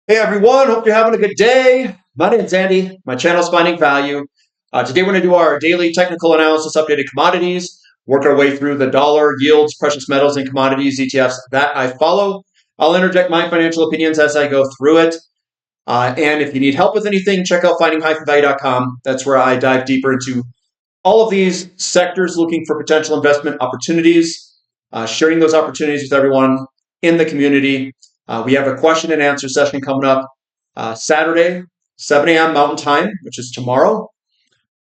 Hey everyone, hope you're having a good day. My name's Andy. My channel's Finding Value. Today we're going to do our daily technical analysis, updated commodities, work our way through the dollar, yields, precious metals, and commodities ETFs that I follow. I'll interject my financial opinions as I go through it. And if you need help with anything, check out finding-value.com. That's where I dive deeper into all of these sectors looking for potential investment opportunities, sharing those opportunities with everyone in the community. We have a question and answer session coming up Saturday, 7 a.m. Mountain Time, which is tomorrow.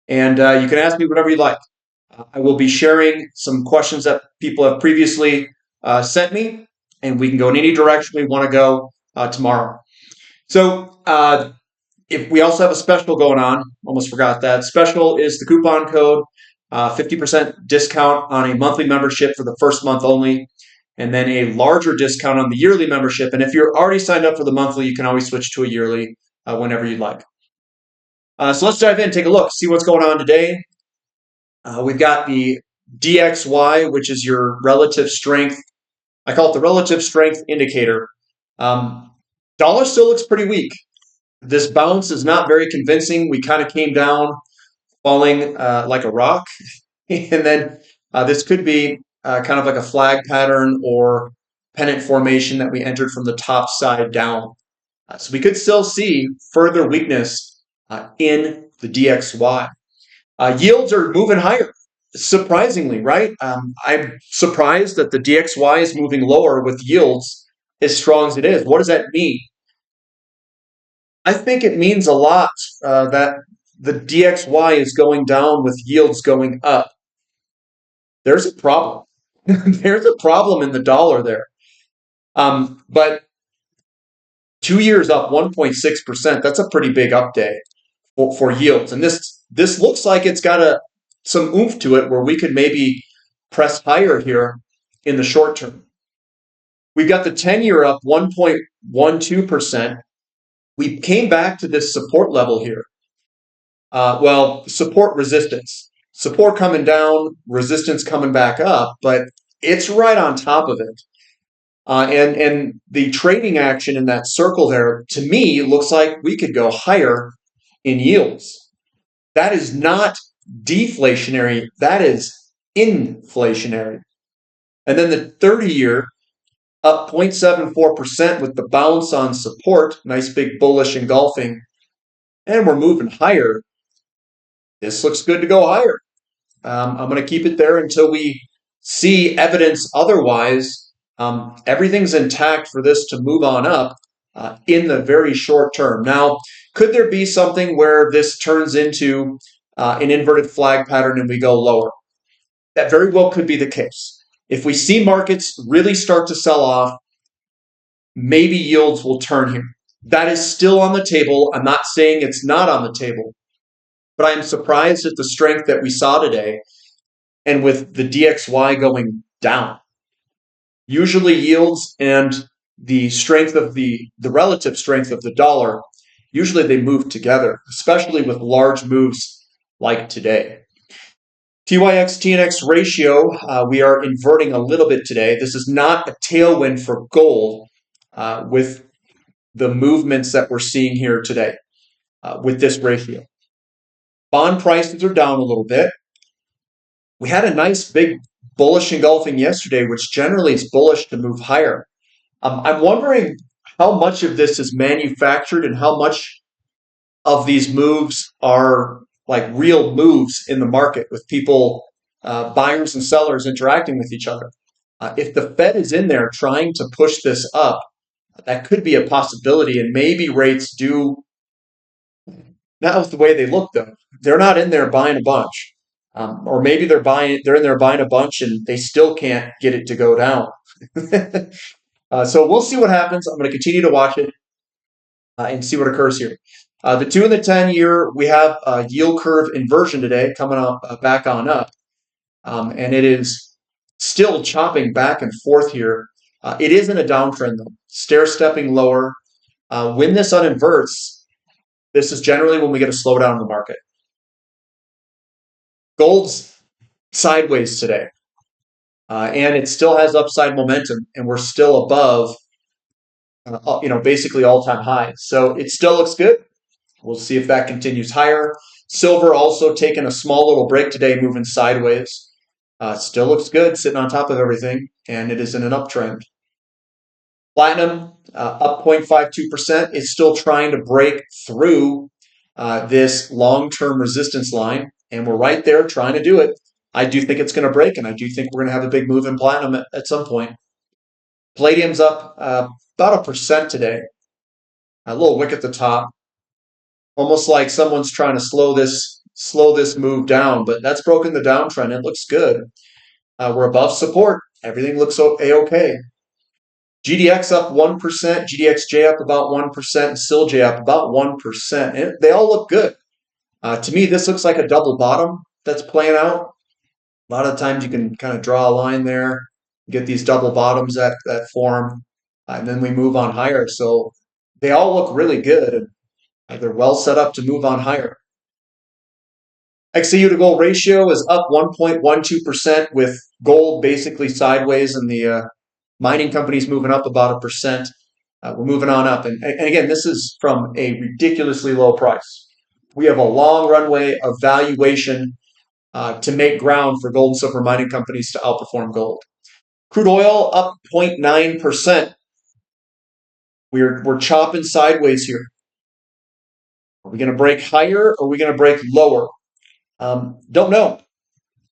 And you can ask me whatever you like. I will be sharing some questions that people have previously sent me, and we can go in any direction we want to go tomorrow. So if we also have a special going on, almost forgot that. Special is the coupon code, 50% discount on a monthly membership for the first month only, and then a larger discount on the yearly membership. And if you're already signed up for the monthly, you can always switch to a yearly whenever you'd like. So let's dive in, take a look, see what's going on today. We've got the DXY, which is your relative strength. I call it the relative strength indicator. Dollar still looks pretty weak. This bounce is not very convincing. We kind of came down falling like a rock. And then this could be kind of like a flag pattern or pennant formation that we entered from the top side down. So we could still see further weakness in the DXY. Yields are moving higher, surprisingly, right? I'm surprised that the DXY is moving lower with yields as strong as it is. What does that mean? I think it means a lot that the DXY is going down with yields going up. There's a problem. There's a problem in the dollar there. But 2 years up 1.6%, that's a pretty big up day for yields. And this looks like it's got some oomph to it where we could maybe press higher here in the short term. We've got the 10-year up 1.12%. We came back to this support level here. Support resistance. Support coming down, resistance coming back up, but it's right on top of it. And the trading action in that circle there, to me, looks like we could go higher in yields. That is not deflationary. That is inflationary. And then the 30-year up 0.74% with the bounce on support. Nice big bullish engulfing. And we're moving higher. This looks good to go higher. I'm going to keep it there until we see evidence otherwise. Everything's intact for this to move on up in the very short term. Now, could there be something where this turns into an inverted flag pattern and we go lower? That very well could be the case. If we see markets really start to sell off, maybe yields will turn here. That is still on the table. I'm not saying it's not on the table, but I'm surprised at the strength that we saw today and with the DXY going down. Usually yields and the strength of the relative strength of the dollar, usually they move together, especially with large moves like today. TYX-TNX ratio, we are inverting a little bit today. This is not a tailwind for gold with the movements that we're seeing here today with this ratio. Bond prices are down a little bit. We had a nice big bullish engulfing yesterday, which generally is bullish to move higher. I'm wondering how much of this is manufactured and how much of these moves are like real moves in the market with people, buyers and sellers interacting with each other. If the Fed is in there trying to push this up, that could be a possibility, and maybe rates do, not with the way they look though. They're not in there buying a bunch. Or maybe they're in there buying a bunch and they still can't get it to go down. So we'll see what happens. I'm going to continue to watch it and see what occurs here. The 2 and the 10-year, we have a yield curve inversion today coming up back on up. And it is still chopping back and forth here. It is in a downtrend though, stair-stepping lower. When this uninverts, this is generally when we get a slowdown in the market. Gold's sideways today, and it still has upside momentum, and we're still above basically all-time highs. So it still looks good. We'll see if that continues higher. Silver also taking a small little break today, moving sideways. Still looks good, sitting on top of everything, and it is in an uptrend. Platinum up 0.52%. It's still trying to break through this long-term resistance line, and we're right there trying to do it. I do think it's going to break, and I do think we're going to have a big move in platinum at some point. Palladium's up about 1% today. A little wick at the top, almost like someone's trying to slow this move down, but that's broken the downtrend. It looks good. We're above support. Everything looks a-okay. GDX up 1%, GDXJ up about 1%, and SILJ up about 1%. And they all look good. To me, this looks like a double bottom that's playing out. A lot of times you can kind of draw a line there, get these double bottoms that form, and then we move on higher. So they all look really good, and they're well set up to move on higher. XAU to gold ratio is up 1.12% with gold basically sideways and the mining companies moving up about 1%. We're moving on up. And again, this is from a ridiculously low price. We have a long runway of valuation to make ground for gold and silver mining companies to outperform gold. Crude oil up 0.9%. We're chopping sideways here. Are we going to break higher or are we going to break lower? Don't know.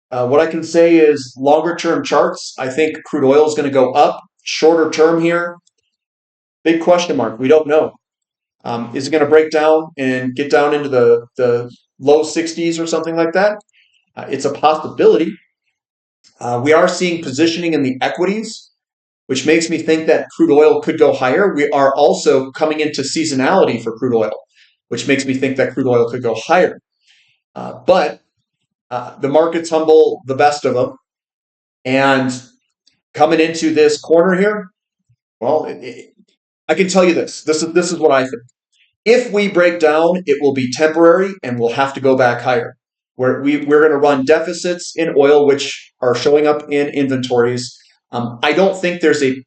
What I can say is longer term charts, I think crude oil is going to go up. Shorter term here, big question mark. We don't know. Is it going to break down and get down into the low 60s or something like that? It's a possibility. We are seeing positioning in the equities, which makes me think that crude oil could go higher. We are also coming into seasonality for crude oil, which makes me think that crude oil could go higher. But the market's humble the best of them. And coming into this corner here, well, I can tell you this. This is what I think. If we break down, it will be temporary and we'll have to go back higher. We're going to run deficits in oil, which are showing up in inventories. I don't think there's a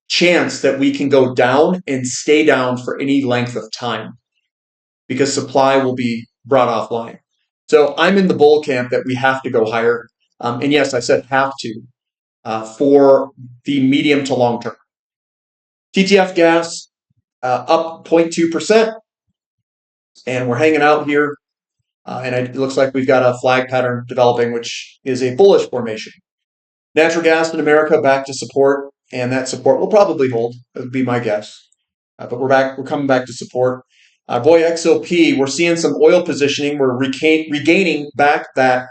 chance that we can go down and stay down for any length of time because supply will be brought offline. So I'm in the bull camp that we have to go higher. And yes, I said have to for the medium to long term. TTF gas up 0.2%. And we're hanging out here. And it looks like we've got a flag pattern developing, which is a bullish formation. Natural gas in America back to support, and that support will probably hold. That would be my guess. But we're coming back to support. Boy, XOP, we're seeing some oil positioning. We're regaining back that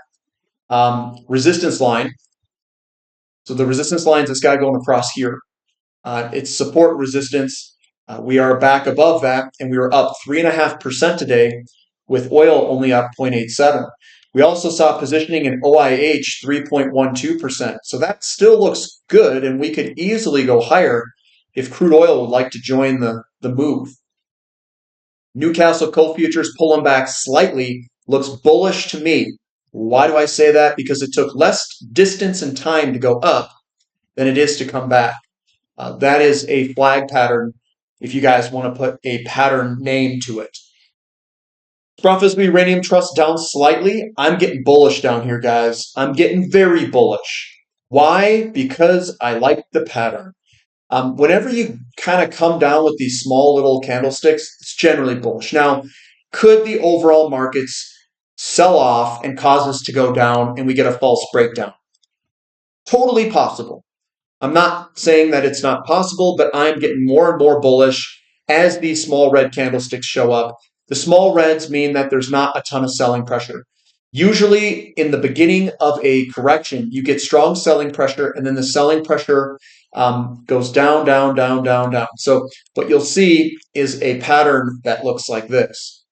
resistance line. So the resistance line is this guy going across here. It's support resistance. We are back above that, and we were up 3.5% today, with oil only up 0.87. We also saw positioning in OIH 3.12%. So that still looks good, and we could easily go higher if crude oil would like to join the move. Newcastle coal futures pulling back slightly looks bullish to me. Why do I say that? Because it took less distance and time to go up than it is to come back. That is a flag pattern if you guys want to put a pattern name to it. Sprott-Fisby Uranium Trust down slightly. I'm getting bullish down here, guys. I'm getting very bullish. Why? Because I like the pattern. Whenever you kind of come down with these small little candlesticks, it's generally bullish. Now, could the overall markets sell off and cause us to go down and we get a false breakdown? Totally possible. I'm not saying that it's not possible, but I'm getting more and more bullish as these small red candlesticks show up. The small reds mean that there's not a ton of selling pressure. Usually in the beginning of a correction, you get strong selling pressure, and then the selling pressure goes down, down, down, down, down. So what you'll see is a pattern that looks like this.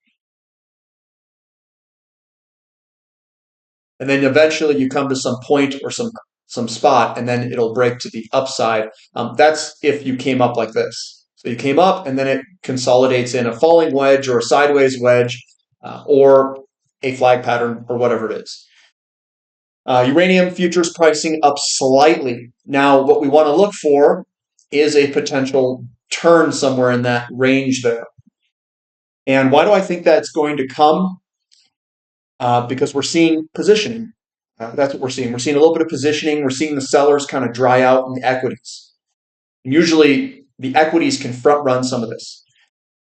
And then eventually you come to some point or some spot, and then it'll break to the upside. That's if you came up like this. So you came up, and then it consolidates in a falling wedge or a sideways wedge or a flag pattern or whatever it is. Uranium futures pricing up slightly. Now, what we want to look for is a potential turn somewhere in that range there. And why do I think that's going to come? Because we're seeing positioning. That's what we're seeing. We're seeing a little bit of positioning. We're seeing the sellers kind of dry out in the equities. And usually the equities can front run some of this.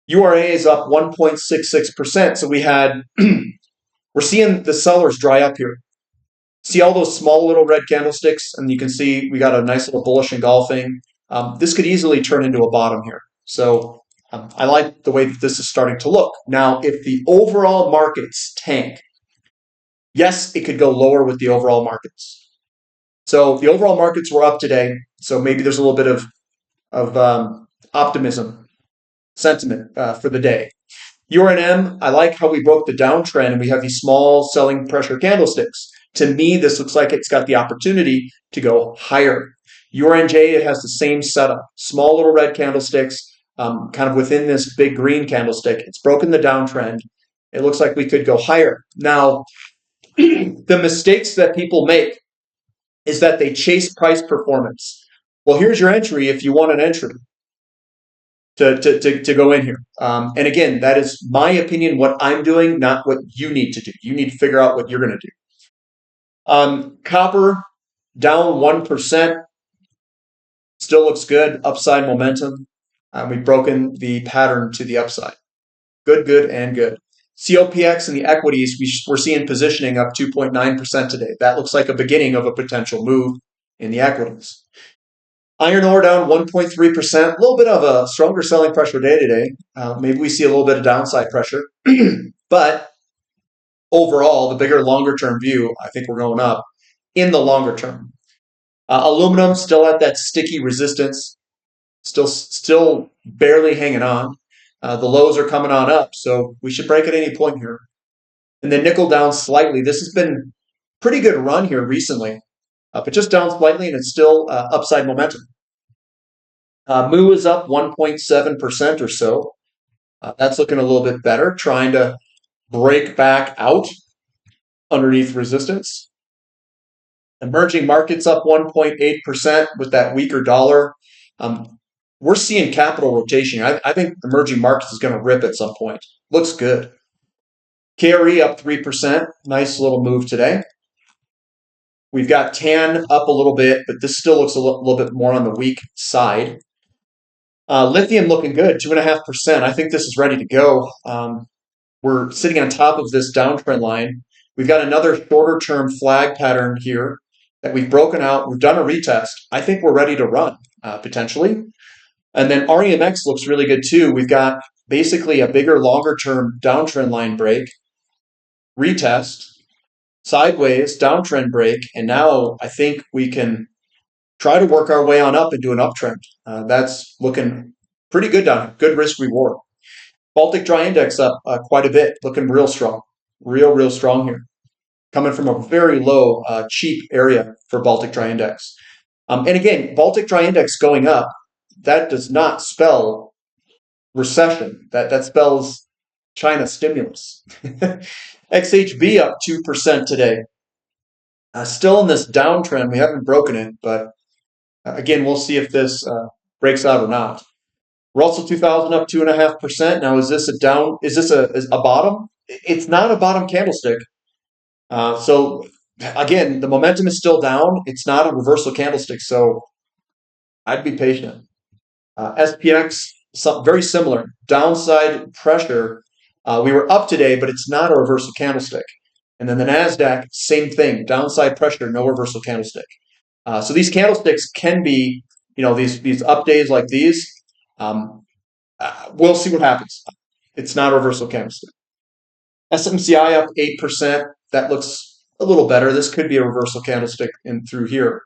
URA is up 1.66%. So we're seeing the sellers dry up here. See all those small little red candlesticks, and you can see we got a nice little bullish engulfing. This could easily turn into a bottom here. So I like the way that this is starting to look. Now, if the overall markets tank, yes, it could go lower with the overall markets. So the overall markets were up today. So maybe there's a little bit of optimism, sentiment for the day. URANIUM, I like how we broke the downtrend and we have these small selling pressure candlesticks. To me, this looks like it's got the opportunity to go higher. URNJ, it has the same setup. Small little red candlesticks, kind of within this big green candlestick. It's broken the downtrend. It looks like we could go higher. Now, the mistakes that people make is that they chase price performance. Well, here's your entry if you want an entry to go in here. And again, that is my opinion, what I'm doing, not what you need to do. You need to figure out what you're going to do. Copper down 1%. Still looks good. Upside momentum. We've broken the pattern to the upside. Good, good, and good. COPX and the equities, we're seeing positioning up 2.9% today. That looks like a beginning of a potential move in the equities. Iron ore down 1.3%. A little bit of a stronger selling pressure day today. Maybe we see a little bit of downside pressure. But overall, the bigger, longer-term view, I think we're going up in the longer term. Aluminum still at that sticky resistance. Still barely hanging on. The lows are coming on up, so we should break at any point here. And then nickel down slightly. This has been a pretty good run here recently, but just down slightly, and it's still upside momentum. Mu is up 1.7% or so. That's looking a little bit better, trying to break back out underneath resistance. Emerging markets up 1.8% with that weaker dollar. We're seeing capital rotation. I think emerging markets is going to rip at some point. Looks good. KRE up 3%. Nice little move today. We've got TAN up a little bit, but this still looks a little bit more on the weak side. Lithium looking good, 2.5%. I think this is ready to go. We're sitting on top of this downtrend line. We've got another shorter-term flag pattern here that we've broken out. We've done a retest. I think we're ready to run, potentially. And then REMX looks really good too. We've got basically a bigger, longer-term downtrend line break, retest, sideways, downtrend break, and now I think we can try to work our way on up into an uptrend. That's looking pretty good down here. Good risk reward. Baltic Dry Index up quite a bit, looking real strong. Real strong here. Coming from a very low, cheap area for Baltic Dry Index. And again, Baltic Dry Index going up, that does not spell recession. That spells China stimulus. XHB up 2% today. Still in this downtrend. We haven't broken it, but again, we'll see if this breaks out or not. Russell 2000 up 2.5%. Now, is this a bottom? It's not a bottom candlestick. So again, the momentum is still down. It's not a reversal candlestick, so I'd be patient. SPX, very similar. Downside pressure. We were up today, but it's not a reversal candlestick. And then the NASDAQ, same thing. Downside pressure, no reversal candlestick. So these candlesticks can be, these up days like these. We'll see what happens. It's not a reversal candlestick. SMCI up 8%. That looks a little better. This could be a reversal candlestick in through here.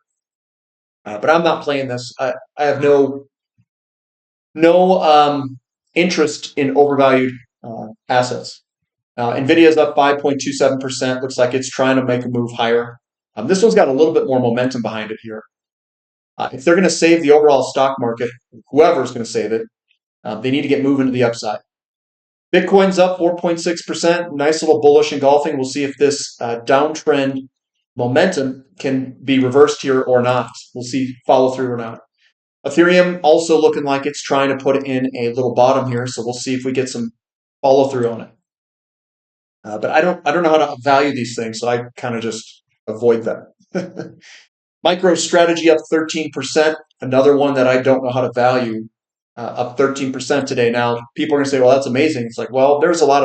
But I'm not playing this. I have no interest in overvalued assets. NVIDIA's up 5.27%. Looks like it's trying to make a move higher. This one's got a little bit more momentum behind it here. If they're going to save the overall stock market, whoever's going to save it, they need to get moving to the upside. Bitcoin's up 4.6%. Nice little bullish engulfing. We'll see if this downtrend momentum can be reversed here or not. We'll see follow through or not. Ethereum also looking like it's trying to put in a little bottom here, so we'll see if we get some follow through on it. But I don't know how to value these things, so I kind of just avoid them. MicroStrategy up 13%. Another one that I don't know how to value. Up 13% today. Now people are going to say, "Well, that's amazing." It's like, well, there's a lot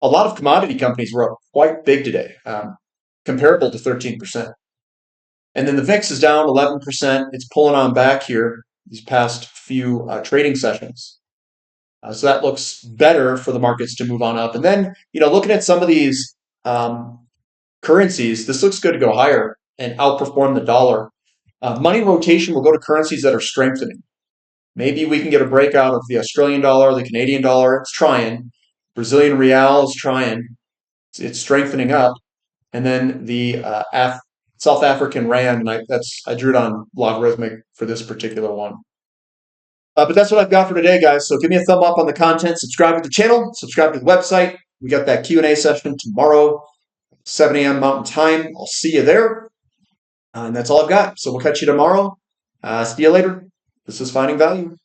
of commodity companies were up quite big today, comparable to 13%. And then the VIX is down 11%. It's pulling on back here these past few trading sessions. So that looks better for the markets to move on up. And then, looking at some of these currencies, this looks good to go higher and outperform the dollar. Money rotation will go to currencies that are strengthening. Maybe we can get a breakout of the Australian dollar, the Canadian dollar. It's trying. Brazilian real is trying. It's strengthening up. And then the South African rand, and I drew it on logarithmic for this particular one. But that's what I've got for today, guys. So give me a thumb up on the content. Subscribe to the channel. Subscribe to the website. We got that Q&A session tomorrow, 7 a.m. Mountain Time. I'll see you there. And that's all I've got. So we'll catch you tomorrow. See you later. This is Finding Value.